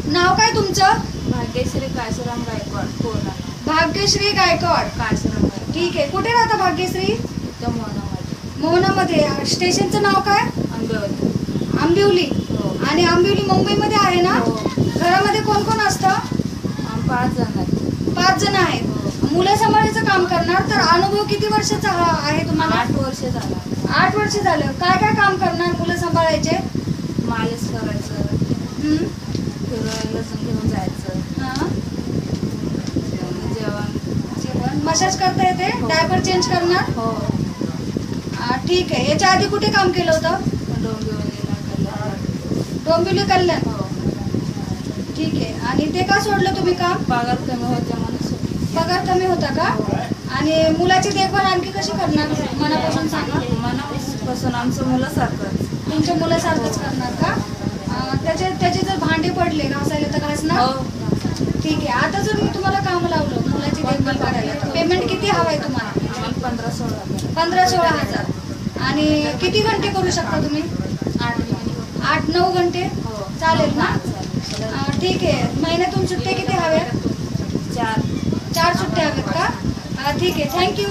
नाव काय तुमचं? भाग्यश्री काशीराम गायकवाड कोल्हा. भाग्यश्री गायकवाड. काशीराम गायकवाड. ठीक आहे. कुठे राहता भाग्यश्री? इथं मोहनामध्ये. मोहनामध्ये. स्टेशनचं नाव काय? आंबेवली. आंबिवली. हो. आणि आंबिवली मुंबईमध्ये आहे ना? हो. घरामध्ये कोण कोण असतं? आम्ही 5 जण आहेत. 5 जण आहेत. मुलं सांभाळायचं काम करणार. तर अनुभव किती वर्षाचा आहे तुम्हाला? 8 वर्ष झाला. 8 वर्ष झालं. काय काय काम करणार मुलं सांभाळायचे? मालिश करायचं, फिरायला घेऊन जायचं, हां. जेवण. मसाज करता येते? हो. डायपर चेंज करणार? हो. ठीक आहे. याच्या आधी कुठे काम केलं होतं? डोंबिवलीला कल्याण. डोंबिवली कल्याण. हो. ठीक आहे. आणि ते का सोडलं तुम्ही काम? पगार कमी होते म्हणून सुट्टी. पगार कमी होता का? आणि मुलाची देखभाल आणखी कशी करणार? मनापासून सांगा. मनापासून आमचं मुलासारखंच. तुमच्या मुलासारखंच करणार का? त्याचे जर भांडे पडले घासायला तर घासणार? हो. ठीक आहे. आता जर मी तुम्हाला काम लावलं मुलाची देखभाल करायला तर पेमेंट किती हवं आहे तुम्हाला? आम्हाला 15-16. 15-16 हजार. आणि किती घंटे करू शकता तुम्ही? 8-9 घंटे? हो. चालेल ना? चालेल. ठीक आहे. महिन्यातून सुट्ट्या किती हव्या? 4. 4 सुट्ट्या हव्यात का? ठीक आहे. थँक्यू.